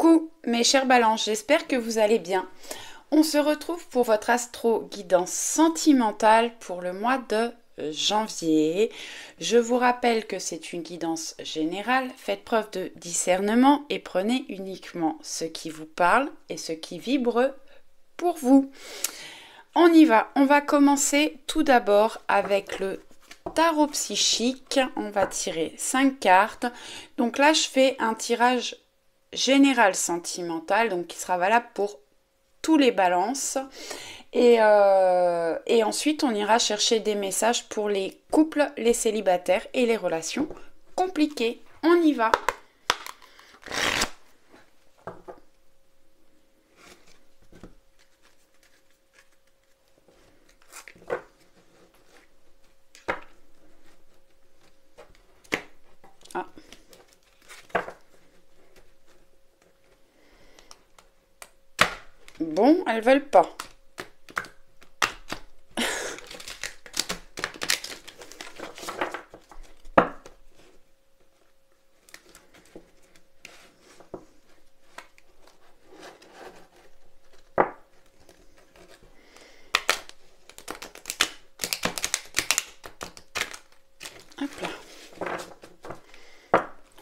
Coucou mes chers balances, j'espère que vous allez bien. On se retrouve pour votre astro guidance sentimentale pour le mois de janvier. Je vous rappelle que c'est une guidance générale, faites preuve de discernement et prenez uniquement ce qui vous parle et ce qui vibre pour vous. On y va, on va commencer tout d'abord avec le tarot psychique. On va tirer 5 cartes. Donc là je fais un tirage général sentimental, donc qui sera valable pour tous les balances. Et ensuite, on ira chercher des messages pour les couples, les célibataires et les relations compliquées. On y va. Ah. Bon, elles veulent pas. Hop là.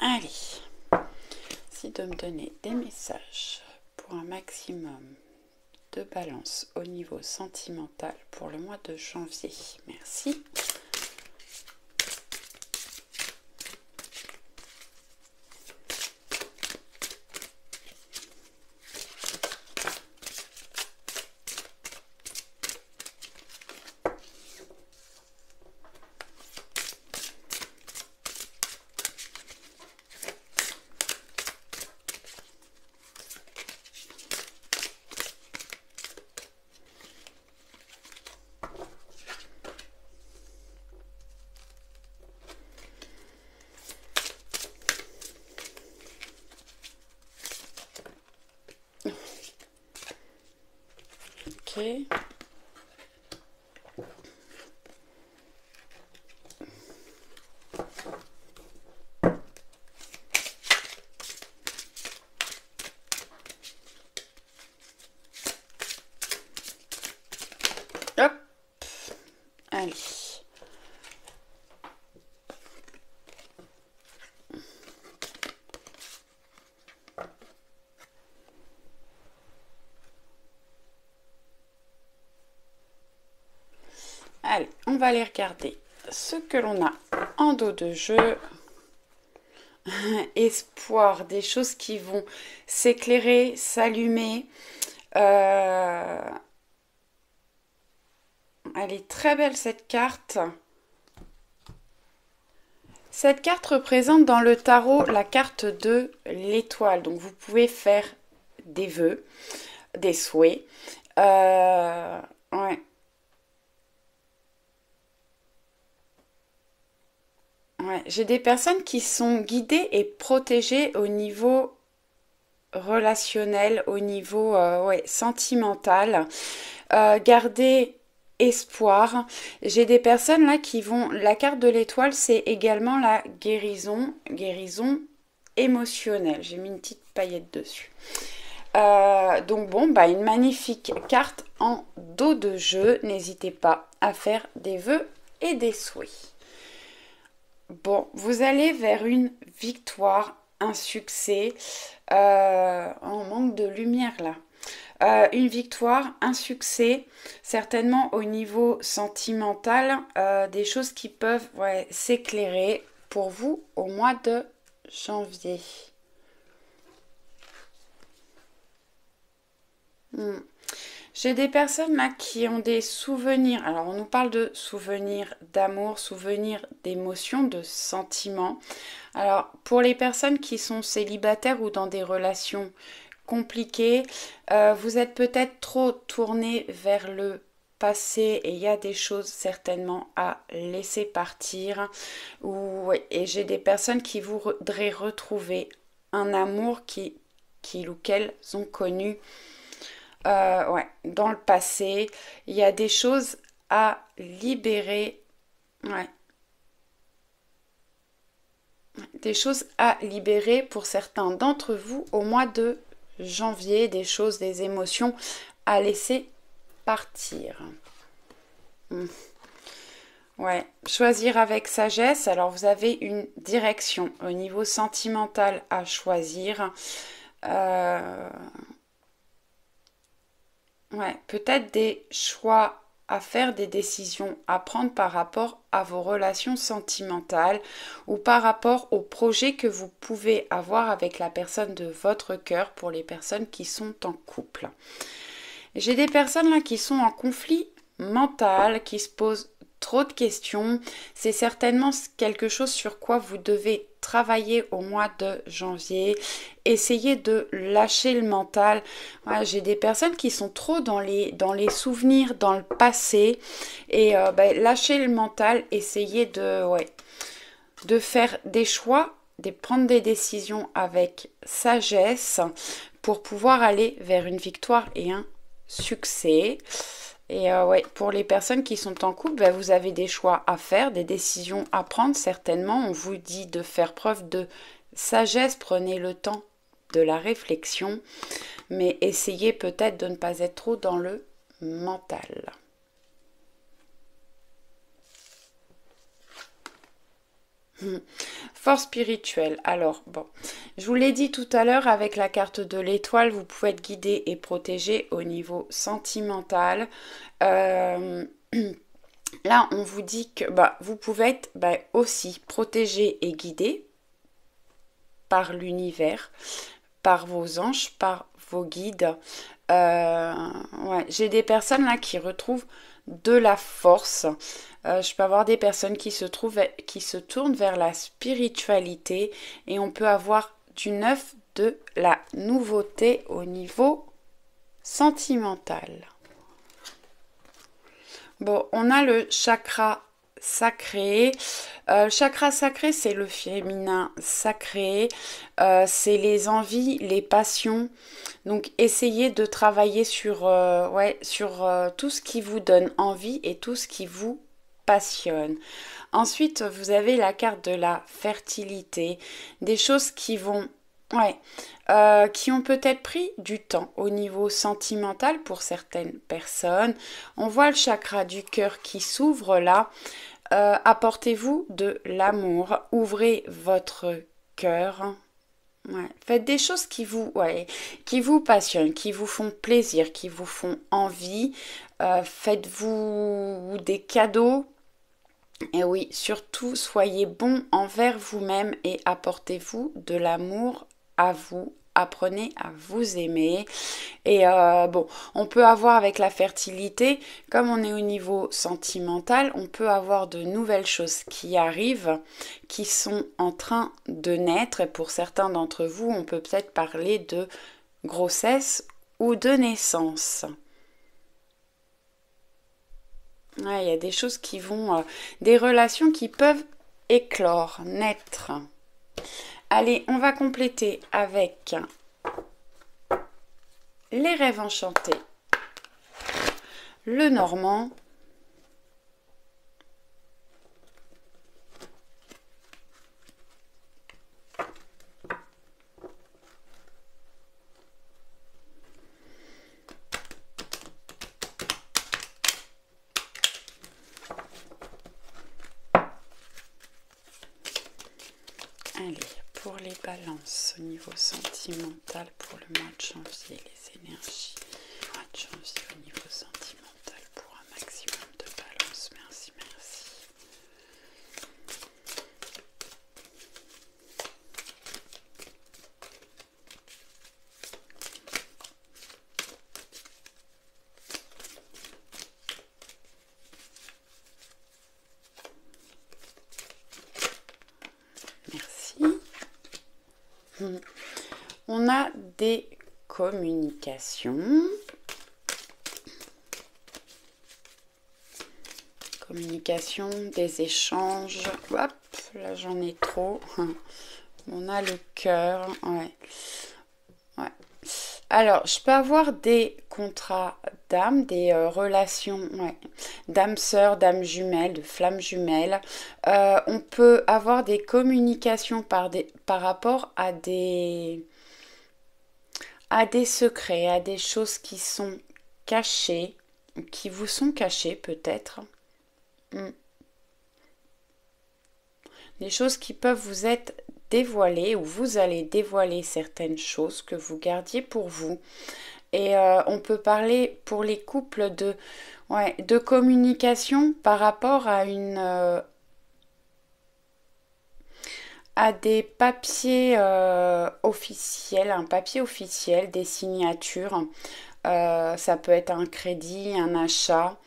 Allez. Merci de me donner des messages pour un maximum de balance au niveau sentimental pour le mois de janvier. Merci. Ok. Hop. Allez. Allez, on va aller regarder ce que l'on a en dos de jeu. Espoir, des choses qui vont s'éclairer, s'allumer. Elle est très belle cette carte. Cette carte représente dans le tarot la carte de l'étoile. Donc vous pouvez faire des vœux, des souhaits. Ouais. Ouais, j'ai des personnes qui sont guidées et protégées au niveau relationnel, au niveau ouais, sentimental. Garder espoir. J'ai des personnes là qui vont... La carte de l'étoile, c'est également la guérison, guérison émotionnelle. J'ai mis une petite paillette dessus. Donc bon, bah une magnifique carte en dos de jeu. N'hésitez pas à faire des vœux et des souhaits. Bon, vous allez vers une victoire, un succès. On manque de lumière là. Une victoire, un succès, certainement au niveau sentimental, des choses qui peuvent ouais, s'éclairer pour vous au mois de janvier. J'ai des personnes là qui ont des souvenirs. Alors on nous parle de souvenirs d'amour, souvenirs d'émotions, de sentiments. Alors pour les personnes qui sont célibataires ou dans des relations compliquées, vous êtes peut-être trop tourné vers le passé et il y a des choses certainement à laisser partir. Et j'ai des personnes qui voudraient retrouver un amour qu'ils ou qu'elles ont connu. Ouais, dans le passé, il y a des choses à libérer. Ouais, des choses à libérer pour certains d'entre vous au mois de janvier, des choses, des émotions à laisser partir. Ouais, choisir avec sagesse. Alors vous avez une direction au niveau sentimental à choisir. Ouais, peut-être des choix à faire, des décisions à prendre par rapport à vos relations sentimentales ou par rapport au projet que vous pouvez avoir avec la personne de votre cœur pour les personnes qui sont en couple. J'ai des personnes là qui sont en conflit mental, qui se posent trop de questions. C'est certainement quelque chose sur quoi vous devez travailler au mois de janvier. Essayez de lâcher le mental. Ouais, j'ai des personnes qui sont trop dans les souvenirs, dans le passé. Et lâcher le mental, essayez de faire des choix, de prendre des décisions avec sagesse pour pouvoir aller vers une victoire et un succès. Et pour les personnes qui sont en couple, vous avez des choix à faire, des décisions à prendre certainement. On vous dit de faire preuve de sagesse, prenez le temps de la réflexion, mais essayez peut-être de ne pas être trop dans le mental. Force spirituelle. Alors, bon, je vous l'ai dit tout à l'heure, avec la carte de l'étoile, vous pouvez être guidé et protégé au niveau sentimental. Là, on vous dit que vous pouvez être aussi protégé et guidé par l'univers, par vos anges, par vos guides. J'ai des personnes là qui retrouvent de la force. Je peux avoir des personnes qui se tournent vers la spiritualité et on peut avoir du neuf, de la nouveauté au niveau sentimental. Bon, on a le chakra sacré. Le chakra sacré, c'est le féminin sacré. C'est les envies, les passions. Donc, essayez de travailler sur tout ce qui vous donne envie et tout ce qui vous passionne. Ensuite, vous avez la carte de la fertilité. Des choses qui vont... qui ont peut-être pris du temps au niveau sentimental pour certaines personnes. On voit le chakra du cœur qui s'ouvre là. Apportez-vous de l'amour, ouvrez votre cœur. Faites des choses qui vous passionnent, qui vous font plaisir, qui vous font envie. Faites-vous des cadeaux. Et oui, surtout, soyez bon envers vous-même et apportez-vous de l'amour à vous. Apprenez à vous aimer. Et on peut avoir avec la fertilité, comme on est au niveau sentimental, on peut avoir de nouvelles choses qui arrivent, qui sont en train de naître. Et pour certains d'entre vous, on peut peut-être parler de grossesse ou de naissance. Il y a des choses qui vont... des relations qui peuvent éclore, naître. Allez, on va compléter avec les rêves enchantés, le normand, allez. Pour les balances au niveau sentimental pour le mois de janvier, les énergies du mois de janvier au niveau sentimental pour un maximum de balance. Merci, merci. On a des communications. Communication, des échanges. Hop, là j'en ai trop. On a le cœur. Ouais. Alors, je peux avoir des contrats d'âme, des relations d'âme sœur, d'âme jumelle, de flamme jumelle. On peut avoir des communications par rapport à à des secrets, à des choses qui sont cachées, qui vous sont cachées peut-être. Des choses qui peuvent vous être dévoilées ou vous allez dévoiler certaines choses que vous gardiez pour vous. Et on peut parler pour les couples de communication par rapport à à des papiers officiels, un papier officiel, des signatures. Ça peut être un crédit, un achat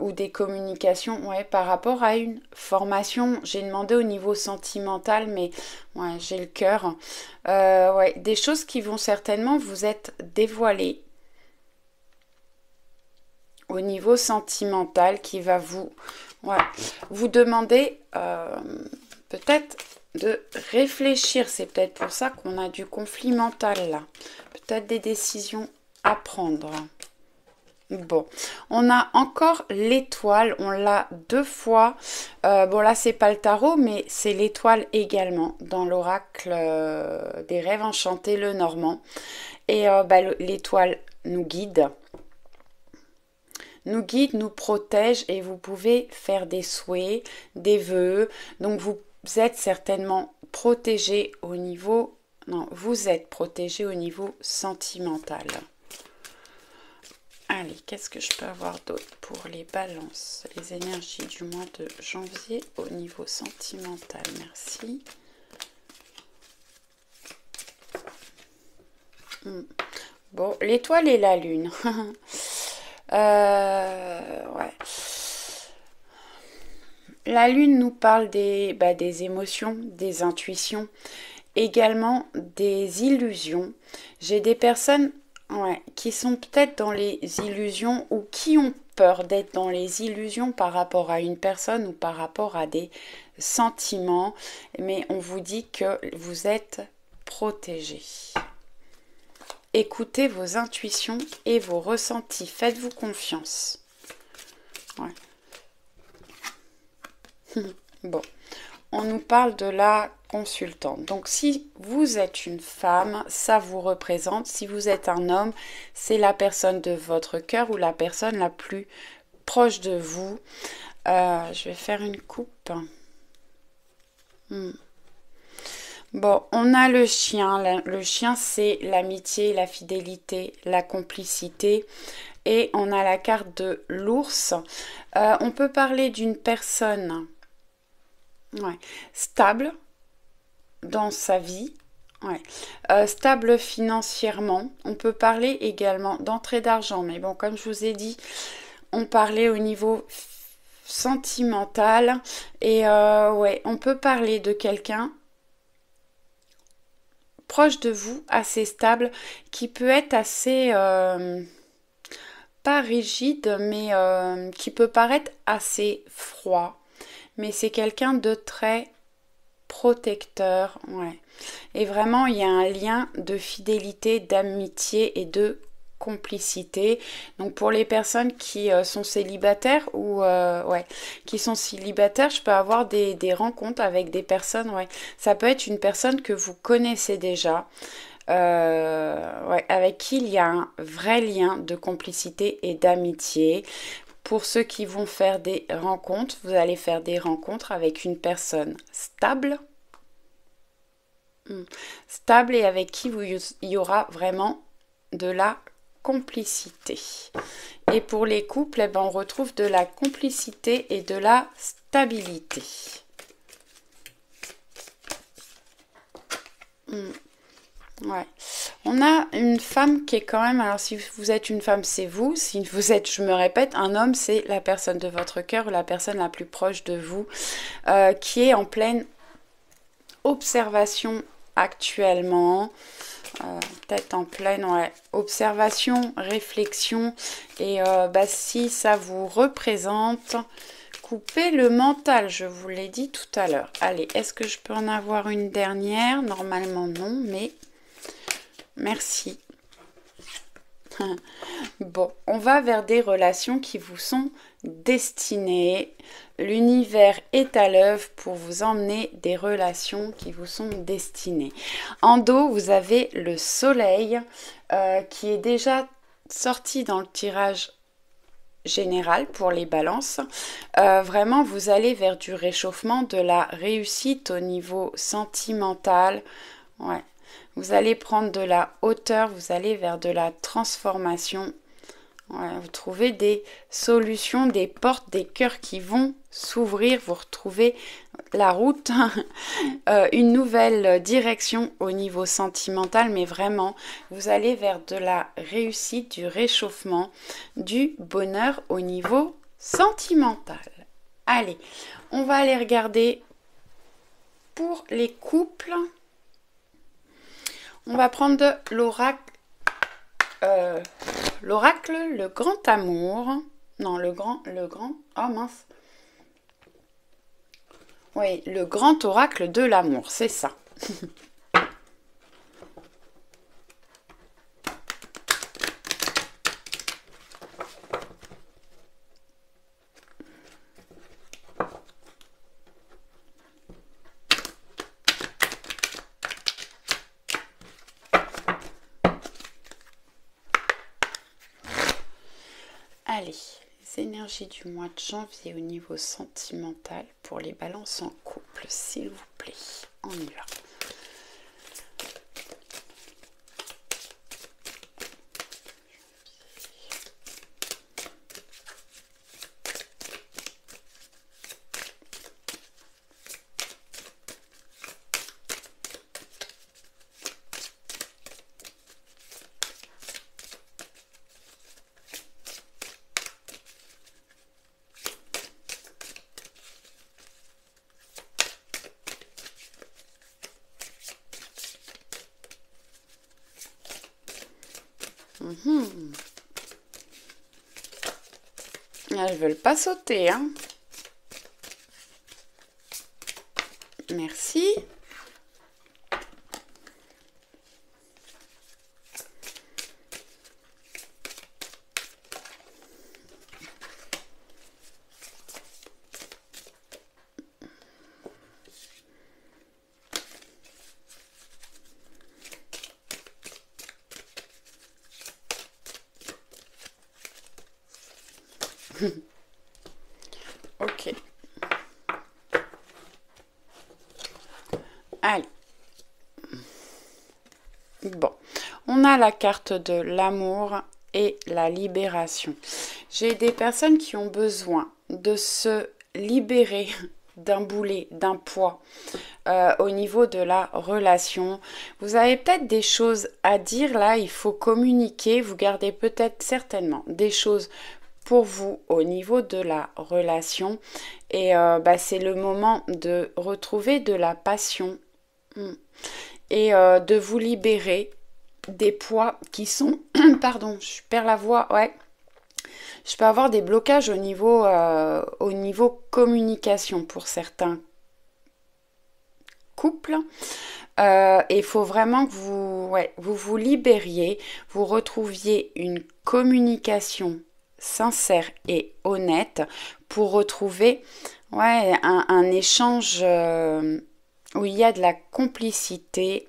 ou des communications par rapport à une formation. J'ai demandé au niveau sentimental, mais j'ai le cœur. Des choses qui vont certainement vous être dévoilées au niveau sentimental, qui va vous demander peut-être de réfléchir. C'est peut-être pour ça qu'on a du conflit mental là. Peut-être des décisions à prendre. Bon, on a encore l'étoile, on l'a 2 fois. Bon là c'est pas le tarot, mais c'est l'étoile également dans l'oracle des rêves enchantés, le Normand. Et l'étoile nous guide, nous protège, et vous pouvez faire des souhaits, des vœux. Donc vous êtes certainement protégé au niveau, vous êtes protégé au niveau sentimental. Allez, qu'est-ce que je peux avoir d'autre pour les balances? Les énergies du mois de janvier au niveau sentimental, merci. Bon, l'étoile et la lune. La lune nous parle des émotions, des intuitions, également des illusions. J'ai des personnes qui sont peut-être dans les illusions ou qui ont peur d'être dans les illusions par rapport à une personne ou par rapport à des sentiments, mais on vous dit que vous êtes protégé. Écoutez vos intuitions et vos ressentis, faites-vous confiance. Bon, on nous parle de la consultante. Donc si vous êtes une femme, ça vous représente. Si vous êtes un homme, c'est la personne de votre cœur ou la personne la plus proche de vous. Je vais faire une coupe. Bon, on a le chien. Le chien, c'est l'amitié, la fidélité, la complicité. Et on a la carte de l'ours. On peut parler d'une personne stable dans sa vie, stable financièrement. On peut parler également d'entrée d'argent, mais bon, comme je vous ai dit, on parlait au niveau sentimental. Et on peut parler de quelqu'un proche de vous, assez stable, qui peut être assez pas rigide, mais qui peut paraître assez froid. Mais c'est quelqu'un de très protecteur, Et vraiment, il y a un lien de fidélité, d'amitié et de complicité. Donc pour les personnes qui sont célibataires ou qui sont célibataires, je peux avoir des rencontres avec des personnes, Ça peut être une personne que vous connaissez déjà, avec qui il y a un vrai lien de complicité et d'amitié. Pour ceux qui vont faire des rencontres, vous allez faire des rencontres avec une personne stable. Stable et avec qui il y aura vraiment de la complicité. Et pour les couples, on retrouve de la complicité et de la stabilité. On a une femme qui est quand même, alors si vous êtes une femme, c'est vous. Si vous êtes, je me répète, un homme, c'est la personne de votre cœur, la personne la plus proche de vous, qui est en pleine observation actuellement. Peut-être en pleine observation, réflexion. Et si ça vous représente, coupez le mental, je vous l'ai dit tout à l'heure. Allez, est-ce que je peux en avoir une dernière? Normalement non, mais merci. Bon, on va vers des relations qui vous sont destinées. L'univers est à l'œuvre pour vous emmener des relations qui vous sont destinées. En dos, vous avez le soleil qui est déjà sorti dans le tirage général pour les balances. Vraiment, vous allez vers du réchauffement, de la réussite au niveau sentimental. Ouais. Vous allez prendre de la hauteur, vous allez vers de la transformation. Ouais, vous trouvez des solutions, des portes, des cœurs qui vont s'ouvrir. Vous retrouvez la route, une nouvelle direction au niveau sentimental, mais vraiment, vous allez vers de la réussite, du réchauffement, du bonheur au niveau sentimental. Allez, on va aller regarder pour les couples. On va prendre l'oracle. L'oracle, le grand amour. Non, le grand. Oh mince. Oui, le grand oracle de l'amour, c'est ça. Allez, les énergies du mois de janvier au niveau sentimental pour les balances en couple, s'il vous plaît. On y va. Elles veulent pas sauter, hein. Merci. Ok. Allez. Bon. On a la carte de l'amour et la libération. J'ai des personnes qui ont besoin de se libérer d'un boulet, d'un poids au niveau de la relation. Vous avez peut-être des choses à dire là, il faut communiquer. Vous gardez peut-être certainement des choses pour vous au niveau de la relation et c'est le moment de retrouver de la passion et de vous libérer des poids qui sont pardon, je perds la voix, ouais, je peux avoir des blocages au niveau communication pour certains couples. Il faut vraiment que vous libériez, vous retrouviez une communication sincère et honnête pour retrouver un échange où il y a de la complicité.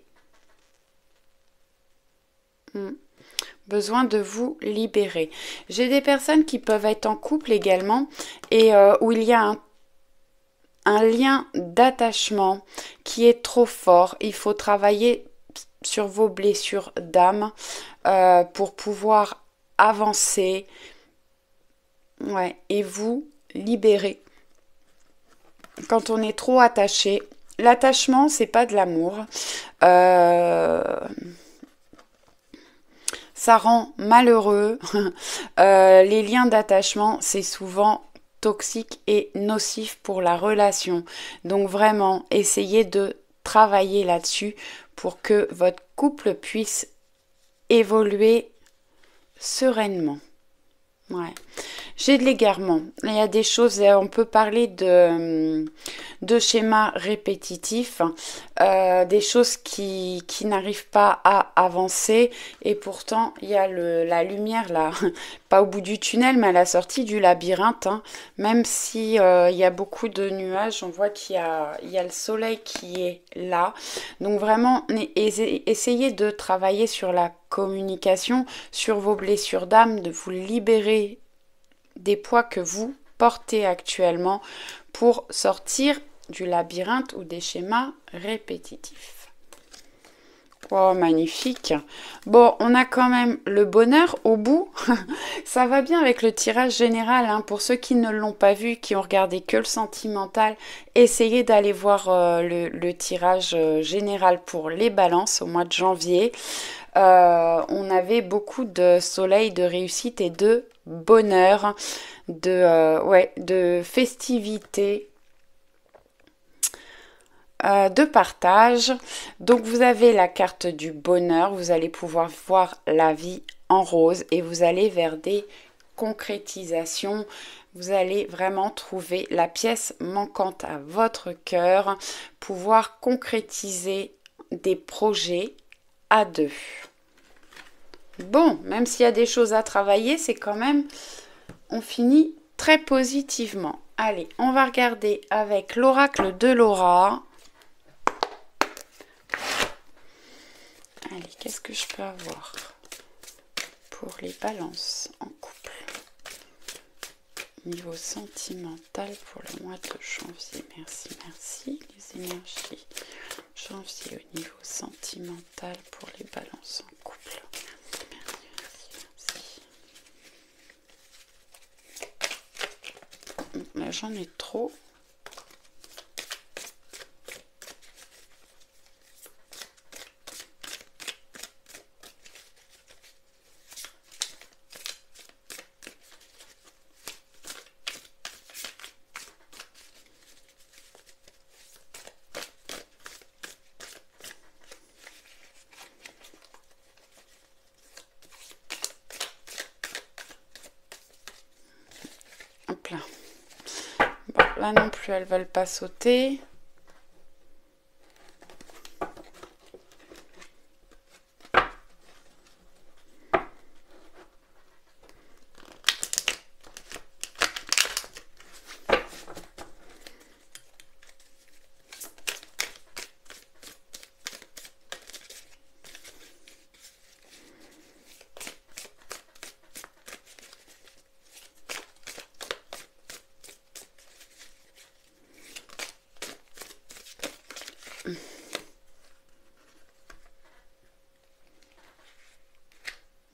Besoin de vous libérer. J'ai des personnes qui peuvent être en couple également et où il y a un lien d'attachement qui est trop fort. Il faut travailler sur vos blessures d'âme pour pouvoir avancer. Ouais, et vous libérer. Quand on est trop attaché, l'attachement, c'est pas de l'amour. Ça rend malheureux. Les liens d'attachement, c'est souvent toxique et nocif pour la relation. Donc vraiment, essayez de travailler là-dessus pour que votre couple puisse évoluer sereinement. Ouais. J'ai de l'égarement. Il y a des choses, on peut parler de schémas répétitifs, des choses qui n'arrivent pas à avancer et pourtant il y a la lumière là, pas au bout du tunnel mais à la sortie du labyrinthe. Hein. Même si il y a beaucoup de nuages, on voit il y a le soleil qui est là. Donc vraiment, essayez de travailler sur la communication, sur vos blessures d'âme, de vous libérer des poids que vous portez actuellement pour sortir du labyrinthe ou des schémas répétitifs. Oh, magnifique. Bon, on a quand même le bonheur au bout. Ça va bien avec le tirage général. Hein. Pour ceux qui ne l'ont pas vu, qui ont regardé que le sentimental, essayez d'aller voir le tirage général pour les balances au mois de janvier. On avait beaucoup de soleil, de réussite et de bonheur, de festivité, de partage. Donc vous avez la carte du bonheur, vous allez pouvoir voir la vie en rose et vous allez vers des concrétisations. Vous allez vraiment trouver la pièce manquante à votre cœur, pouvoir concrétiser des projets à deux. Bon, même s'il y a des choses à travailler, c'est quand même, on finit très positivement. Allez, on va regarder avec l'oracle de Laura. Allez, qu'est-ce que je peux avoir pour les balances en couple? Niveau sentimental pour le mois de janvier. Merci, merci. Les énergies janvier au niveau sentimental pour les balances en couple. Là, j'en ai trop. Hop là. Bon, là non plus, elles veulent pas sauter.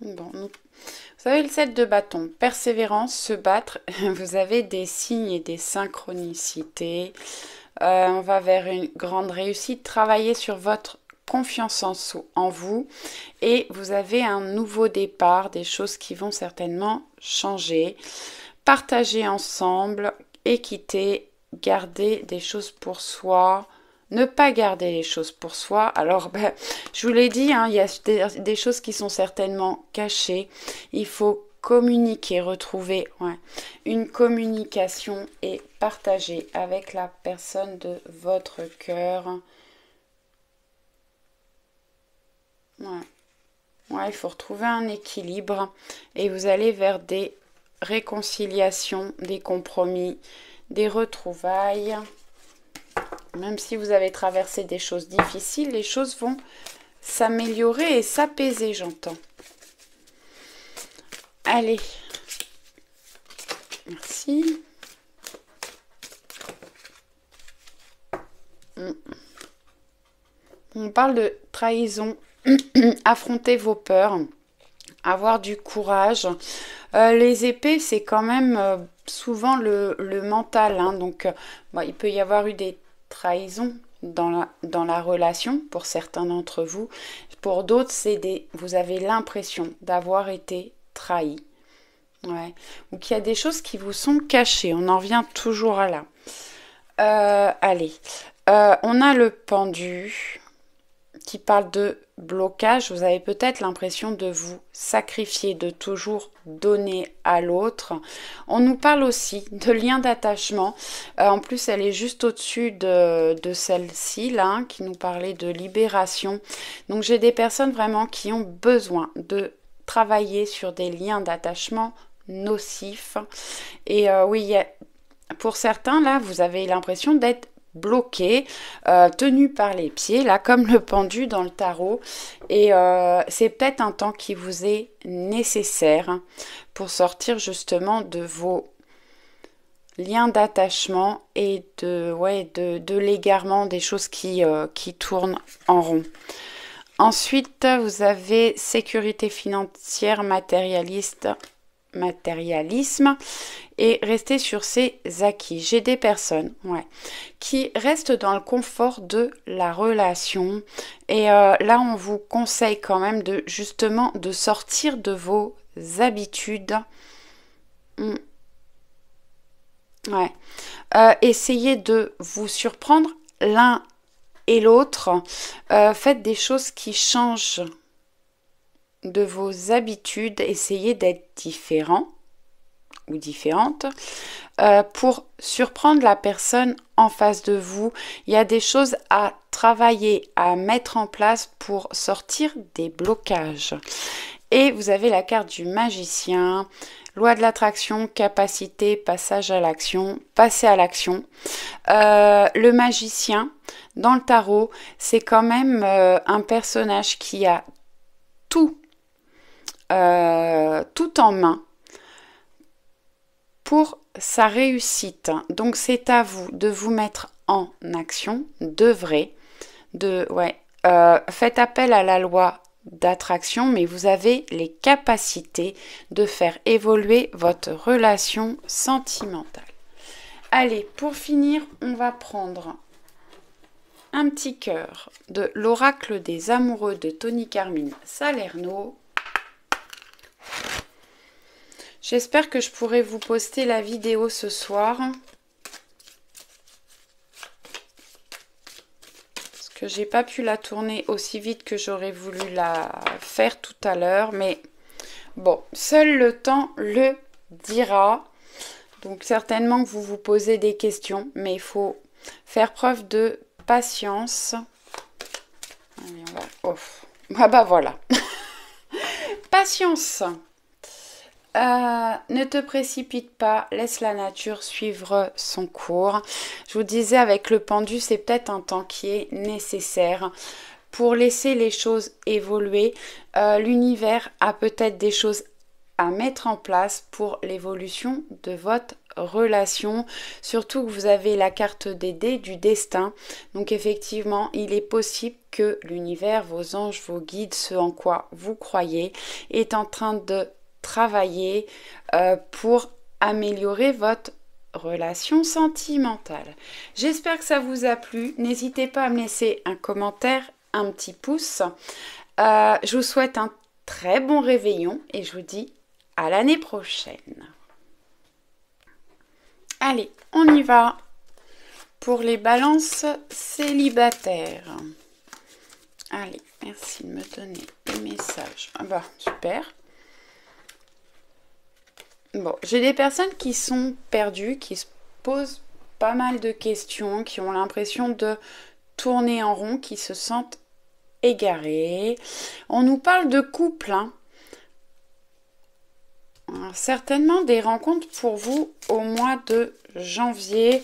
Bon, vous avez le 7 de bâton, persévérance, se battre, vous avez des signes et des synchronicités, on va vers une grande réussite, travailler sur votre confiance en vous et vous avez un nouveau départ, des choses qui vont certainement changer, partager ensemble, équité, garder des choses pour soi. Ne pas garder les choses pour soi. Alors, je vous l'ai dit, hein, il y a des choses qui sont certainement cachées. Il faut communiquer, retrouver une communication et partager avec la personne de votre cœur. Il faut retrouver un équilibre et vous allez vers des réconciliations, des compromis, des retrouvailles. Même si vous avez traversé des choses difficiles, les choses vont s'améliorer et s'apaiser, j'entends. Allez. Merci. On parle de trahison. Affronter vos peurs. Avoir du courage. Les épées, c'est quand même souvent le mental. Hein, donc, il peut y avoir eu des trahison dans la relation pour certains d'entre vous. Pour d'autres, vous avez l'impression d'avoir été trahi. Ou qu'il y a des choses qui vous sont cachées. On en revient toujours à là. Allez. On a le pendu qui parle de blocage, vous avez peut-être l'impression de vous sacrifier, de toujours donner à l'autre. On nous parle aussi de lien d'attachement. En plus, elle est juste au-dessus de celle-ci, là, hein, qui nous parlait de libération. Donc, j'ai des personnes vraiment qui ont besoin de travailler sur des liens d'attachement nocifs. Et oui, pour certains, là, vous avez l'impression d'être bloqué, tenu par les pieds, là, comme le pendu dans le tarot. Et c'est peut-être un temps qui vous est nécessaire pour sortir justement de vos liens d'attachement et de l'égarement, des choses qui tournent en rond. Ensuite, vous avez sécurité financière, matérialisme et rester sur ses acquis. J'ai des personnes qui restent dans le confort de la relation et là on vous conseille quand même justement de sortir de vos habitudes. Essayez de vous surprendre l'un et l'autre. Faites des choses qui changent de vos habitudes, essayez d'être différent ou différente pour surprendre la personne en face de vous. Il y a des choses à travailler, à mettre en place pour sortir des blocages. Et vous avez la carte du magicien, loi de l'attraction, capacité, passage à l'action, passer à l'action. Le magicien, dans le tarot, c'est quand même un personnage qui a tout en main pour sa réussite. Donc c'est à vous de vous mettre en action, d'œuvrer, faites appel à la loi d'attraction, mais vous avez les capacités de faire évoluer votre relation sentimentale. Allez, pour finir, on va prendre un petit cœur de l'oracle des amoureux de Tony Carmine Salerno. J'espère que je pourrai vous poster la vidéo ce soir. Parce que j'ai pas pu la tourner aussi vite que j'aurais voulu la faire tout à l'heure. Mais bon, seul le temps le dira. Donc certainement que vous vous posez des questions. Mais il faut faire preuve de patience. Allez, on va... Oh. Ah bah voilà. Patience. Ne te précipite pas, laisse la nature suivre son cours. Je vous disais, avec le pendu, c'est peut-être un temps qui est nécessaire pour laisser les choses évoluer. L'univers a peut-être des choses à mettre en place pour l'évolution de votre relation. Surtout que vous avez la carte des dés du destin. Donc effectivement, il est possible que l'univers, vos anges, vos guides, ce en quoi vous croyez, est en train de travailler pour améliorer votre relation sentimentale. J'espère que ça vous a plu. N'hésitez pas à me laisser un commentaire, un petit pouce. Je vous souhaite un très bon réveillon et je vous dis à l'année prochaine. Allez, on y va pour les balances célibataires. Allez, merci de me donner des messages. Ah bah, super. Bon, j'ai des personnes qui sont perdues, qui se posent pas mal de questions, qui ont l'impression de tourner en rond, qui se sentent égarées. On nous parle de couple, hein. Alors, certainement des rencontres pour vous au mois de janvier.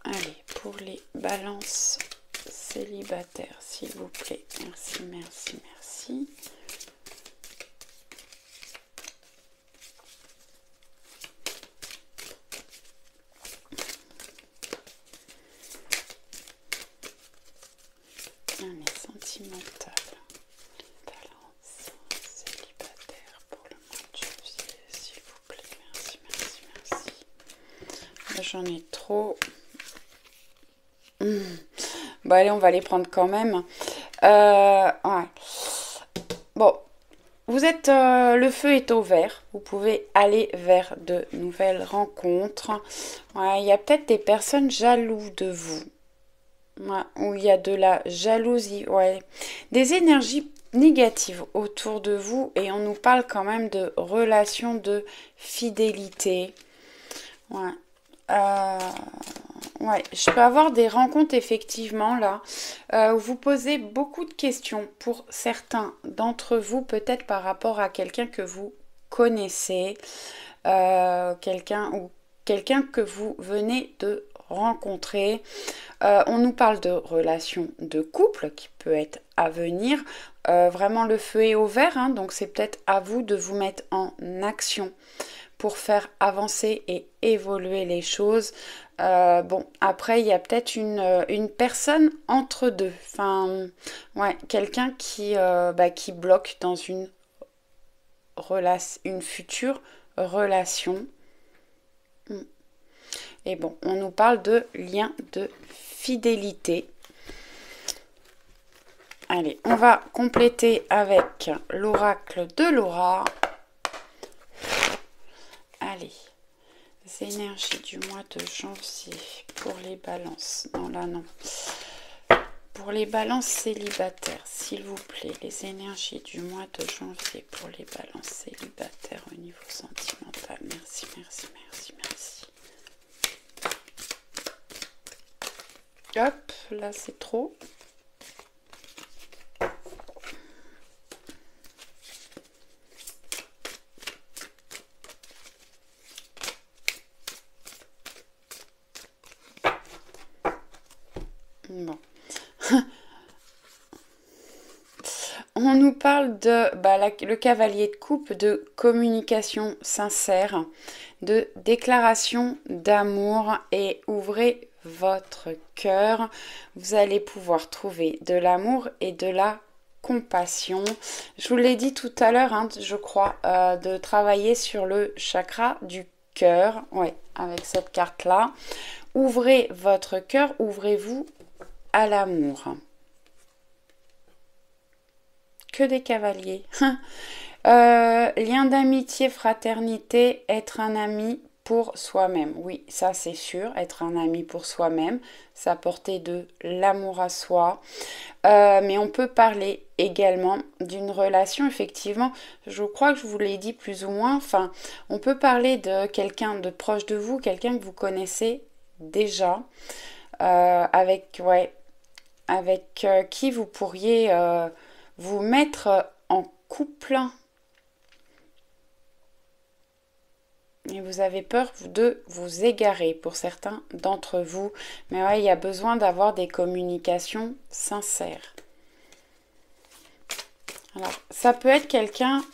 Allez, pour les balances célibataires, s'il vous plaît. Merci, merci, merci. Allez, sentimental. Balance célibataire pour le mois de janvier, s'il vous plaît. Merci, merci, merci. Là, j'en ai trop. Bon, allez, on va les prendre quand même. Ouais. Bon, vous êtes, le feu est au vert. Vous pouvez aller vers de nouvelles rencontres. Ouais, il y a peut-être des personnes jalouses de vous. Ouais, où il y a de la jalousie, ouais. Des énergies négatives autour de vous et on nous parle quand même de relations de fidélité. Ouais. Euh, ouais, je peux avoir des rencontres effectivement là où vous posez beaucoup de questions pour certains d'entre vous, peut-être par rapport à quelqu'un que vous connaissez, quelqu'un ou quelqu'un que vous venez de rencontrer. On nous parle de relations de couple qui peut être à venir. Vraiment le feu est au vert, hein, donc c'est peut-être à vous de vous mettre en action pour faire avancer et évoluer les choses. Bon, après, il y a peut-être une personne entre deux. Enfin, ouais, quelqu'un qui bloque dans une future relation. Et bon, on nous parle de lien de fidélité. Allez, on va compléter avec l'oracle de Laura. Allez, les énergies du mois de janvier pour les balances. Non, là, non. Pour les balances célibataires, s'il vous plaît, les énergies du mois de janvier pour les balances célibataires au niveau sentimental. Merci, merci, merci, merci. Hop, là c'est trop. Bon. On nous parle de le cavalier de coupe, de communication sincère, de déclaration d'amour et ouvrez votre cœur. Vous allez pouvoir trouver de l'amour et de la compassion. Je vous l'ai dit tout à l'heure, hein, je crois, de travailler sur le chakra du cœur. Ouais, avec cette carte-là. Ouvrez votre cœur, ouvrez-vous à l'amour. Que des cavaliers. Lien d'amitié, fraternité, être un ami pour soi-même. Oui, ça c'est sûr, être un ami pour soi-même, ça porter de l'amour à soi. Mais on peut parler également d'une relation, effectivement, je crois que je vous l'ai dit plus ou moins, enfin, on peut parler de quelqu'un de proche de vous, quelqu'un que vous connaissez déjà, avec qui vous pourriez vous mettre en couple et vous avez peur de vous égarer pour certains d'entre vous. Mais ouais, il y a besoin d'avoir des communications sincères. Alors, ça peut être quelqu'un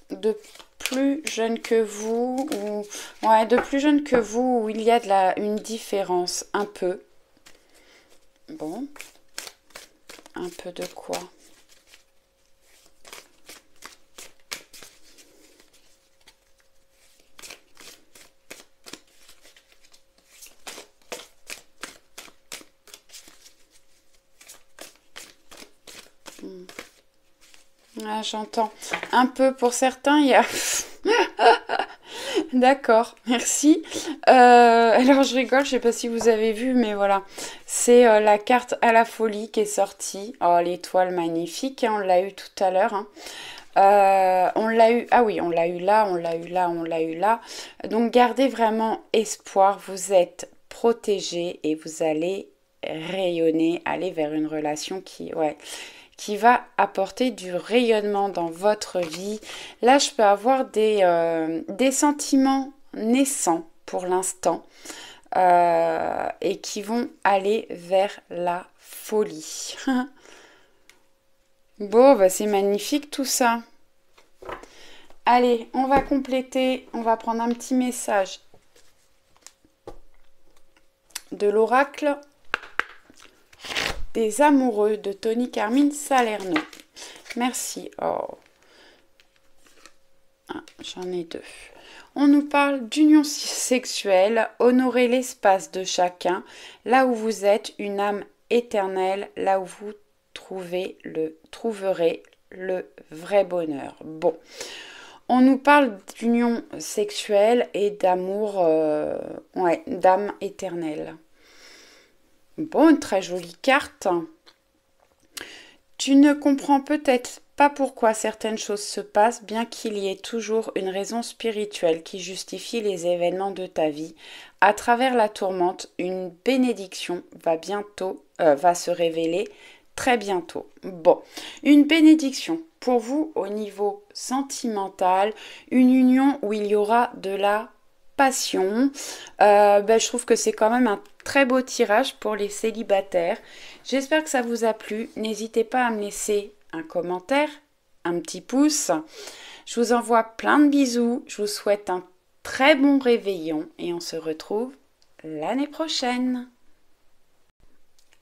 de plus jeune que vous ou ouais, de plus jeune que vous où il y a une différence un peu. Bon. Un peu de quoi ? Ah, j'entends. Un peu pour certains, il y a... D'accord, merci. Alors je rigole, je sais pas si vous avez vu, mais voilà. C'est la carte à la folie qui est sortie. Oh, l'étoile magnifique, hein, on l'a eu tout à l'heure. Hein. On l'a eu, ah oui, on l'a eu là, on l'a eu là, on l'a eu là. Donc gardez vraiment espoir, vous êtes protégé et vous allez rayonner, aller vers une relation qui va apporter du rayonnement dans votre vie. Là, je peux avoir des sentiments naissants pour l'instant et qui vont aller vers la folie. Bon, bah, c'est magnifique tout ça. Allez, on va compléter, on va prendre un petit message de l'oracle des amoureux de Tony Carmine Salerno. Merci. Oh. Ah, j'en ai deux. On nous parle d'union sexuelle, honorer l'espace de chacun, là où vous êtes une âme éternelle, là où vous trouverez le vrai bonheur. Bon. On nous parle d'union sexuelle et d'amour, d'âme éternelle. Bon, une très jolie carte. Tu ne comprends peut-être pas pourquoi certaines choses se passent, bien qu'il y ait toujours une raison spirituelle qui justifie les événements de ta vie. À travers la tourmente, une bénédiction va se révéler très bientôt. Bon, une bénédiction pour vous au niveau sentimental, une union où il y aura de la passion. Je trouve que c'est quand même un très beau tirage pour les célibataires. J'espère que ça vous a plu. N'hésitez pas à me laisser un commentaire, un petit pouce. Je vous envoie plein de bisous. Je vous souhaite un très bon réveillon et on se retrouve l'année prochaine.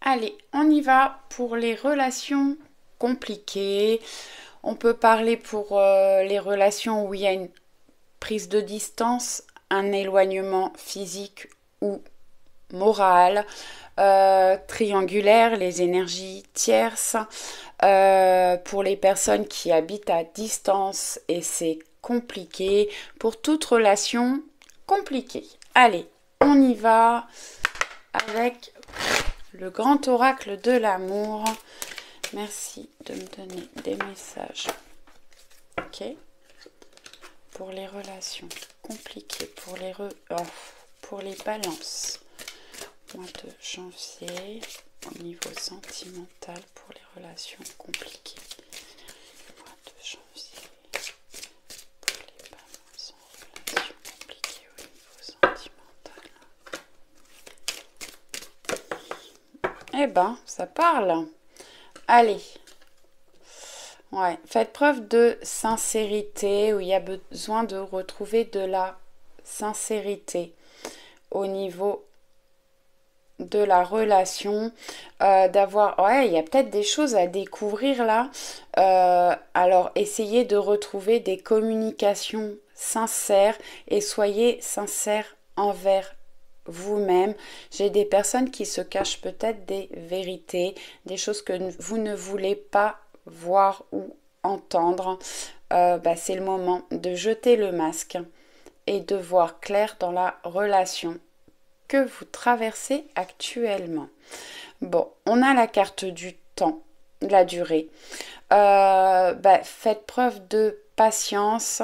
Allez, on y va pour les relations compliquées. On peut parler pour les relations où il y a une prise de distance, un éloignement physique ou moral, triangulaire, les énergies tierces, pour les personnes qui habitent à distance et c'est compliqué, pour toute relation compliquée. Allez, on y va avec le grand oracle de l'amour. Merci de me donner des messages. Ok. Pour les relations compliquées, pour les balances. Mois de janvier, au niveau sentimental, pour les relations compliquées. Mois de janvier, pour les balances en relations compliquées au niveau sentimental. Eh ben, ça parle. Allez. Ouais, faites preuve de sincérité, où il y a besoin de retrouver de la sincérité au niveau de la relation, il y a peut-être des choses à découvrir là. Alors, essayez de retrouver des communications sincères et soyez sincères envers vous-même. J'ai des personnes qui se cachent peut-être des vérités, des choses que vous ne voulez pas voir ou entendre. C'est le moment de jeter le masque et de voir clair dans la relation que vous traversez actuellement. Bon, on a la carte du temps, la durée. Faites preuve de patience.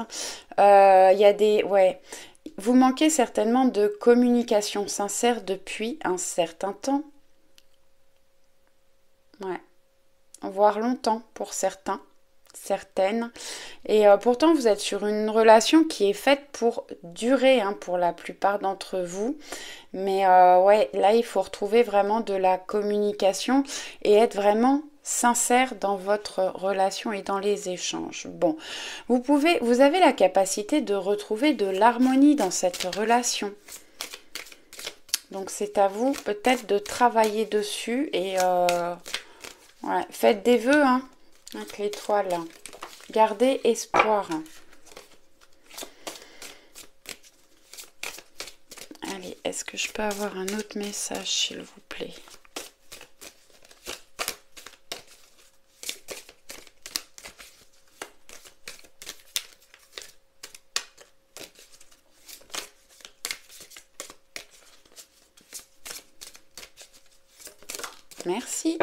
Vous manquez certainement de communication sincère depuis un certain temps. Ouais. Voire longtemps pour certains, certaines. Et pourtant, vous êtes sur une relation qui est faite pour durer, pour la plupart d'entre vous. Mais là, il faut retrouver vraiment de la communication et être vraiment sincère dans votre relation et dans les échanges. Bon, vous avez la capacité de retrouver de l'harmonie dans cette relation. Donc, c'est à vous peut-être de travailler dessus et... faites des vœux avec l'étoile. Gardez espoir. Allez, est-ce que je peux avoir un autre message, s'il vous plaît? Merci.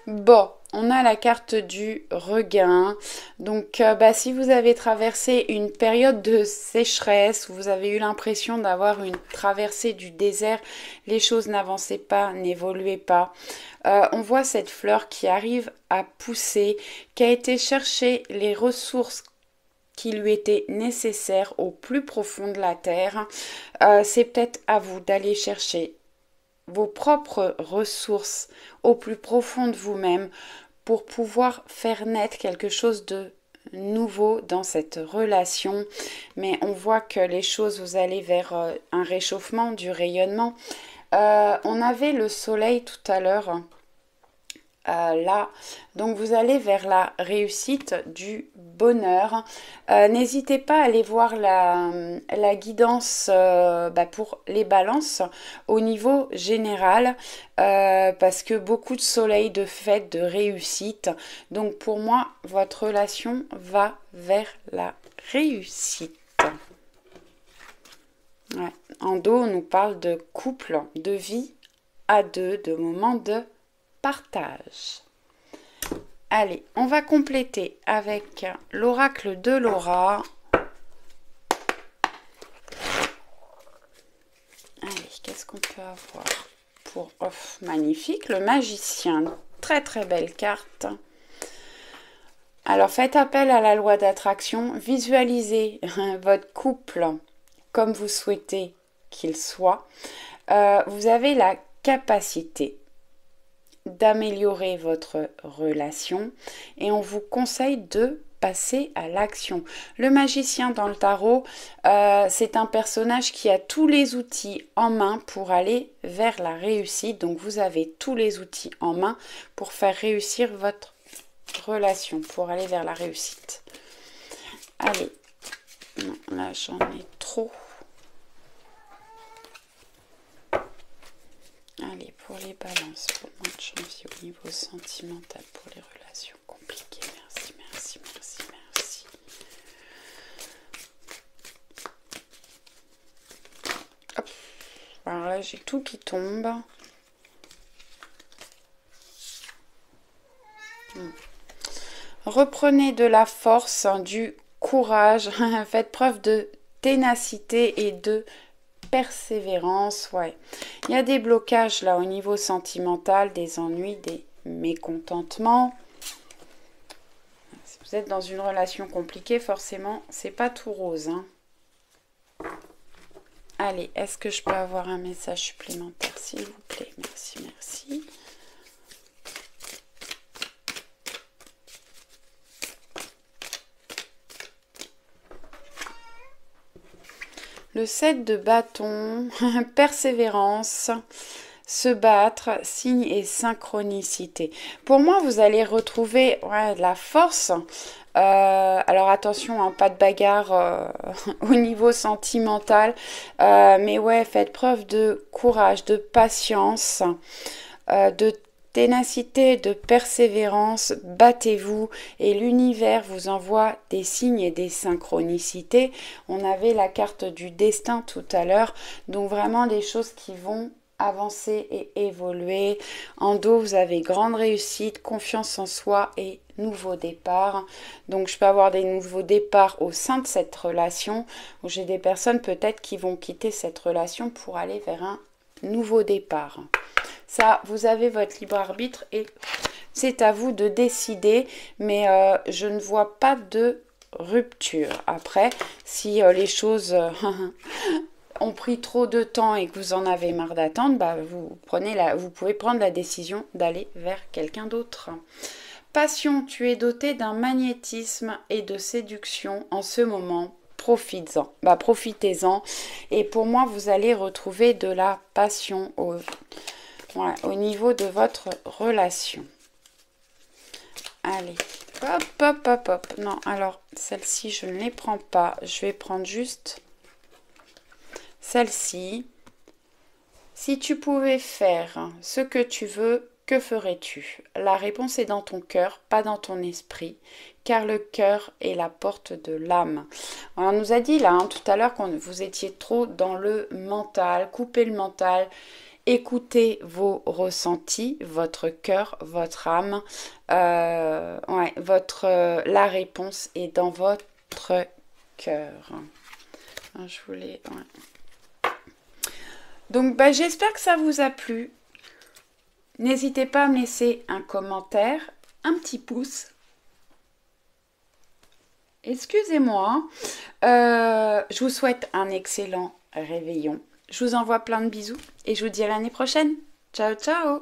Bon, on a la carte du regain. Donc, si vous avez traversé une période de sécheresse, où vous avez eu l'impression d'avoir une traversée du désert, les choses n'avançaient pas, n'évoluaient pas. On voit cette fleur qui arrive à pousser, qui a été chercher les ressources qui lui étaient nécessaires au plus profond de la terre. C'est peut-être à vous d'aller chercher vos propres ressources au plus profond de vous-même pour pouvoir faire naître quelque chose de nouveau dans cette relation. Mais on voit que les choses, vous allez vers un réchauffement du rayonnement. On avait le soleil tout à l'heure. Là, donc vous allez vers la réussite du bonheur. N'hésitez pas à aller voir la guidance pour les balances au niveau général parce que beaucoup de soleil, de fête, de réussite. Donc pour moi, votre relation va vers la réussite. Ouais. en dos, on nous parle de couple, de vie à deux, de moments de partage. Allez, on va compléter avec l'oracle de Laura. Allez, qu'est-ce qu'on peut avoir pour magnifique, le magicien. Très très belle carte. Alors faites appel à la loi d'attraction, visualisez votre couple comme vous souhaitez qu'il soit. Vous avez la capacité d'améliorer votre relation et on vous conseille de passer à l'action. Le magicien dans le tarot, c'est un personnage qui a tous les outils en main pour aller vers la réussite. Donc vous avez tous les outils en main pour faire réussir votre relation, pour aller vers la réussite. Allez, non, là j'en ai trop. Allez, pour les balances, pour le mois de janvier au niveau sentimental, pour les relations compliquées. Merci, merci, merci, merci. Hop. Alors là, j'ai tout qui tombe. Reprenez de la force, du courage, faites preuve de ténacité et de persévérance. Ouais, il y a des blocages là au niveau sentimental, des ennuis, des mécontentements. Si vous êtes dans une relation compliquée, forcément, c'est pas tout rose, hein. Allez, est-ce que je peux avoir un message supplémentaire, s'il vous plaît? Merci, merci. Le 7 de bâton, persévérance, se battre, signe et synchronicité. Pour moi, vous allez retrouver de la force. Alors attention, hein, pas de bagarre au niveau sentimental. Mais ouais, faites preuve de courage, de patience, de ténacité, de persévérance, battez-vous et l'univers vous envoie des signes et des synchronicités. On avait la carte du destin tout à l'heure, donc vraiment des choses qui vont avancer et évoluer. En dos, vous avez grande réussite, confiance en soi et nouveau départ. Donc je peux avoir des nouveaux départs au sein de cette relation, où j'ai des personnes peut-être qui vont quitter cette relation pour aller vers un nouveau départ. Ça, vous avez votre libre arbitre et c'est à vous de décider, mais je ne vois pas de rupture. Après, si les choses ont pris trop de temps et que vous en avez marre d'attendre, bah, vous pouvez prendre la décision d'aller vers quelqu'un d'autre. Passion, tu es doté d'un magnétisme et de séduction en ce moment. Profitez-en. Bah, profitez-en. Et pour moi, vous allez retrouver de la passion au niveau de votre relation. Allez, hop, hop, hop, hop. Non, alors, celle-ci, je ne les prends pas. Je vais prendre juste celle-ci. Si tu pouvais faire ce que tu veux, que ferais-tu? La réponse est dans ton cœur, pas dans ton esprit, car le cœur est la porte de l'âme. On nous a dit là, hein, tout à l'heure, que vous étiez trop dans le mental, coupez le mental. Écoutez vos ressentis, votre cœur, votre âme. La réponse est dans votre cœur. Je voulais... Ouais. Donc, j'espère que ça vous a plu. N'hésitez pas à me laisser un commentaire, un petit pouce. Excusez-moi. Je vous souhaite un excellent réveillon. Je vous envoie plein de bisous et je vous dis à l'année prochaine. Ciao, ciao!